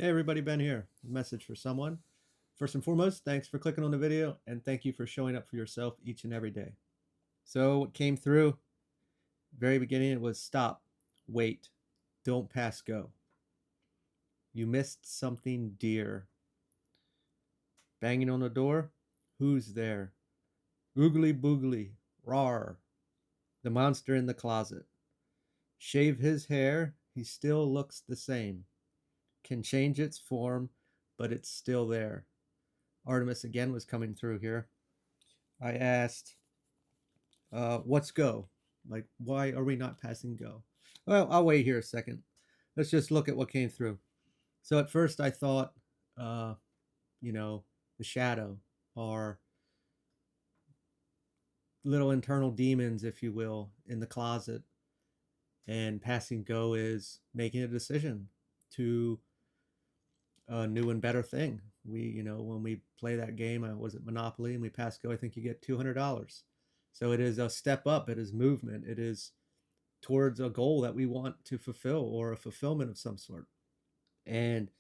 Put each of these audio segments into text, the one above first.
Hey everybody, Ben here. A message for someone. First and foremost, thanks for clicking on the video and thank you for showing up for yourself each and every day. So what came through, very beginning, it was stop, wait, don't pass go. You missed something dear. Banging on the door, who's there? Oogly boogly, rawr, the monster in the closet. Shave his hair, he still looks the same. Can change its form, but it's still there. Artemis again was coming through here. I asked, what's go? Like, why are we not passing go? Well, I'll wait here a second. Let's just look at what came through. So at first I thought, uh, you know, the shadow or little internal demons, if you will, in the closet. And passing go is making a decision to a new and better thing. When we play that game, was it Monopoly, and we pass go, I think you get $200. So it is a step up. It is movement. It is towards a goal that we want to fulfill or a fulfillment of some sort. And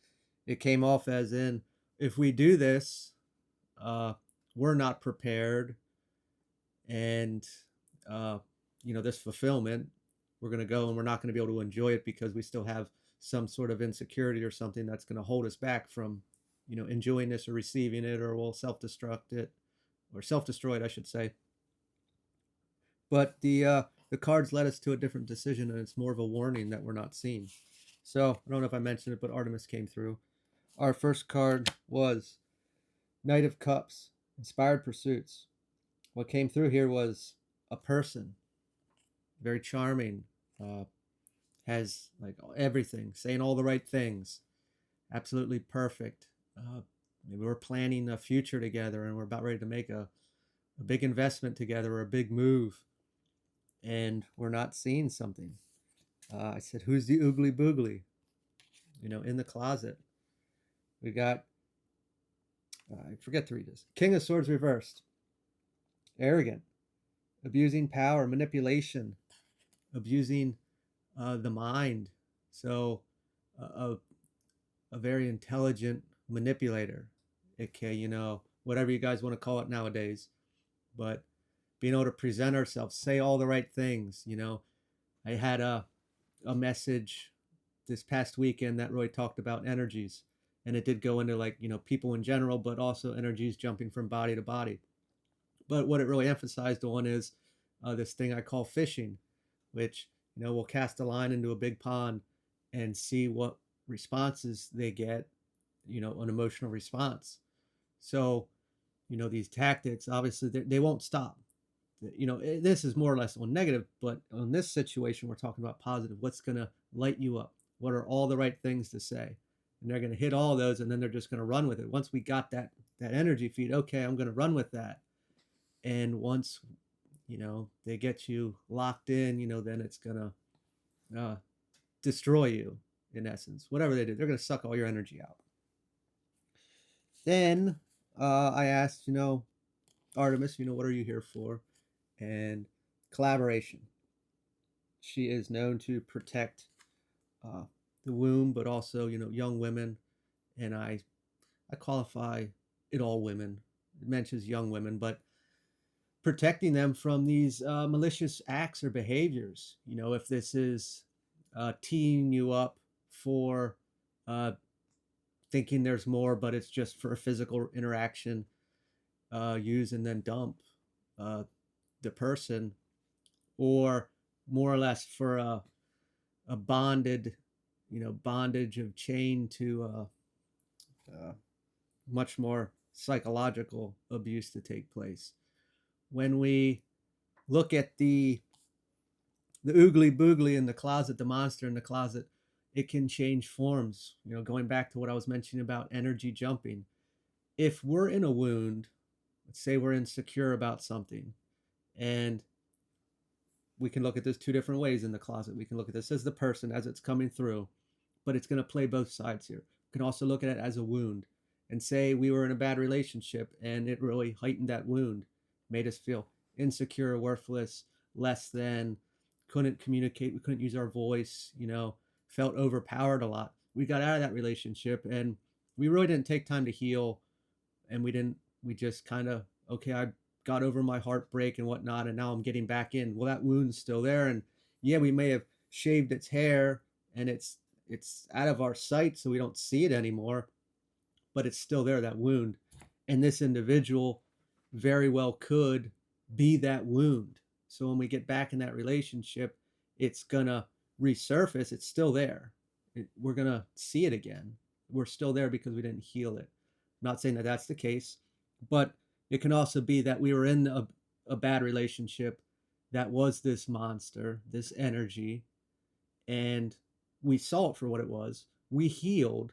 it came off as in, if we do this, uh, we're not prepared. And, uh, this fulfillment, we're going to go and we're not going to be able to enjoy it because we still have some sort of insecurity or something that's going to hold us back from, enjoying this or receiving it, or we'll self-destruct it or self-destroy it, I should say. But the cards led us to a different decision, and it's more of a warning that we're not seeing. So I don't know if I mentioned it, but Artemis came through. Our first card was Knight of Cups, Inspired Pursuits. What came through here was a person, very charming, has like everything, saying all the right things, absolutely perfect. Maybe we're planning a future together and we're about ready to make a big investment together or a big move, and we're not seeing something. I said, who's the oogly boogly? In the closet. We got, I forget to read this. King of Swords reversed. Arrogant. Abusing power, manipulation, abusing the mind. So, a very intelligent manipulator. Okay, whatever you guys want to call it nowadays. But being able to present ourselves, say all the right things. I had a message this past weekend that really talked about energies, and it did go into, like, people in general, but also energies jumping from body to body. But what it really emphasized on is this thing I call fishing, which, we'll cast a line into a big pond and see what responses they get, an emotional response. So, these tactics, obviously, they won't stop. This is more or less on negative, but on this situation, we're talking about positive. What's going to light you up? What are all the right things to say? And they're going to hit all those, and then they're just going to run with it. Once we got that energy feed, okay, I'm going to run with that. And once they get you locked in, then it's going to destroy you, in essence. Whatever they do, they're going to suck all your energy out. Then I asked, Artemis, what are you here for? And collaboration. She is known to protect uh, the womb, but also, young women. And I qualify it all women. It mentions young women, but protecting them from these malicious acts or behaviors. If this is teeing you up for uh, thinking there's more, but it's just for a physical interaction, use and then dump uh, the person, or more or less for a bonded, bondage of chain to much more psychological abuse to take place. When we look at the oogly boogly in the closet, the monster in the closet, it can change forms. Going back to what I was mentioning about energy jumping. If we're in a wound, let's say we're insecure about something, and we can look at this two different ways in the closet. We can look at this as the person as it's coming through, but it's going to play both sides here. We can also look at it as a wound and say we were in a bad relationship and it really heightened that wound, made us feel insecure, worthless, less than, couldn't communicate, we couldn't use our voice, felt overpowered a lot. we got out of that relationship, and we really didn't take time to heal, and we just kind of, okay, I got over my heartbreak and whatnot, and now I'm getting back in. Well, that wound's still there, and yeah, we may have shaved its hair, and it's out of our sight, so we don't see it anymore, but it's still there, that wound. And this individual very well could be that wound. So when we get back in that relationship, it's gonna resurface. It's still there. We're gonna see it again. We're still there because we didn't heal it. I'm not saying that that's the case, but it can also be that we were in a bad relationship that was this monster, this energy, and we saw it for what it was. We healed,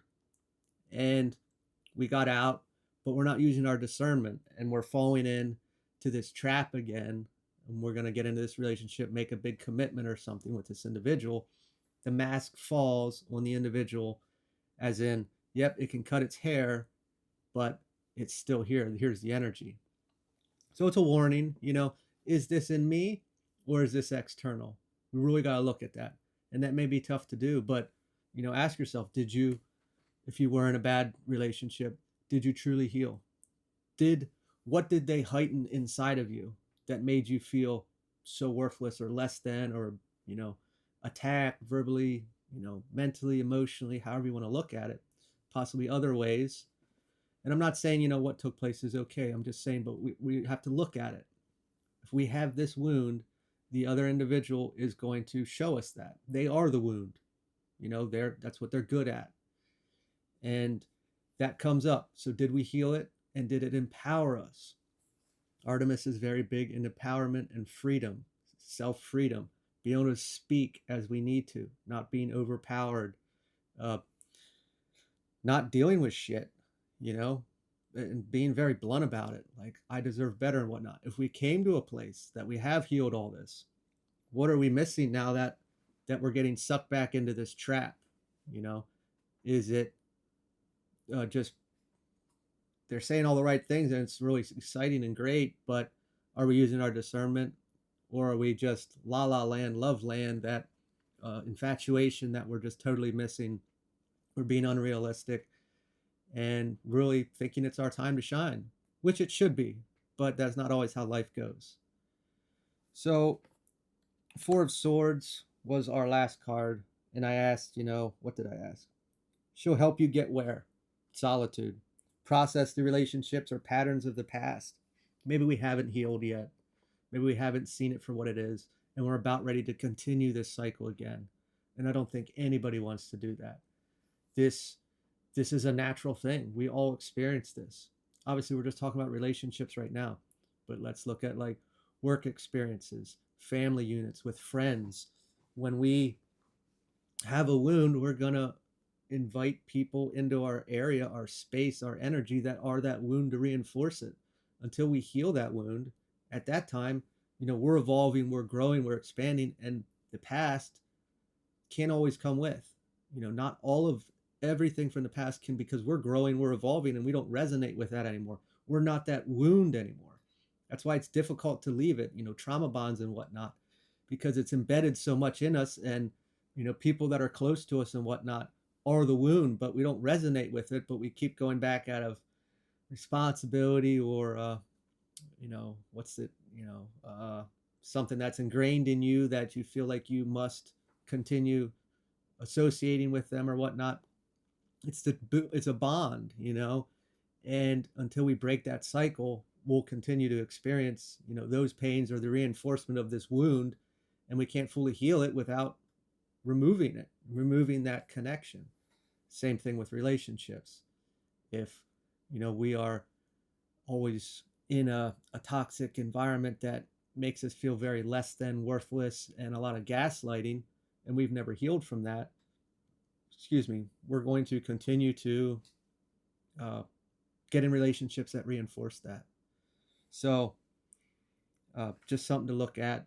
and we got out, but we're not using our discernment, and we're falling in to this trap again. And we're going to get into this relationship, make a big commitment or something with this individual. The mask falls on the individual, as in, yep, it can cut its hair, but it's still here. Here's the energy. So it's a warning, is this in me or is this external? We really got to look at that. And that may be tough to do, but, ask yourself, if you were in a bad relationship, did you truly heal? What did they heighten inside of you that made you feel so worthless or less than, or, attacked verbally, mentally, emotionally, however you want to look at it, possibly other ways. And I'm not saying, what took place is okay. I'm just saying, but we have to look at it. If we have this wound, the other individual is going to show us that. They are the wound. That's what they're good at. And that comes up. So did we heal it? And did it empower us? Artemis is very big in empowerment and freedom, self-freedom, being able to speak as we need to, not being overpowered, not dealing with shit, and being very blunt about it. Like, I deserve better and whatnot. If we came to a place that we have healed all this, what are we missing now that we're getting sucked back into this trap? Is it just they're saying all the right things and it's really exciting and great, but are we using our discernment, or are we just la la land, love land, that infatuation that we're just totally missing? We're being unrealistic and really thinking it's our time to shine, which it should be, but that's not always how life goes. So Four of Swords was our last card, and I asked, what did I ask? She'll help you get where? Solitude. Process the relationships or patterns of the past. Maybe we haven't healed yet. Maybe we haven't seen it for what it is, and we're about ready to continue this cycle again. And I don't think anybody wants to do that. This is a natural thing. We all experience this. Obviously, we're just talking about relationships right now, but let's look at like work experiences, family units, with friends. When we have a wound, we're gonna invite people into our area, our space, our energy that are that wound to reinforce it until we heal that wound. At that time, we're evolving, we're growing, we're expanding, and the past can't always come with. Not all of everything from the past can, because we're growing, we're evolving, and we don't resonate with that anymore. We're not that wound anymore. That's why it's difficult to leave it, trauma bonds and whatnot, because it's embedded so much in us. And, people that are close to us and whatnot are the wound, but we don't resonate with it, but we keep going back out of responsibility, or, what's it, something that's ingrained in you that you feel like you must continue associating with them or whatnot. It's a bond, and until we break that cycle, we'll continue to experience, those pains or the reinforcement of this wound, and we can't fully heal it without removing that connection. Same thing with relationships. If, we are always in a toxic environment that makes us feel very less than, worthless, and a lot of gaslighting, and we've never healed from that, we're going to continue to get in relationships that reinforce that. So just something to look at.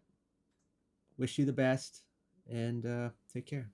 Wish you the best, and take care.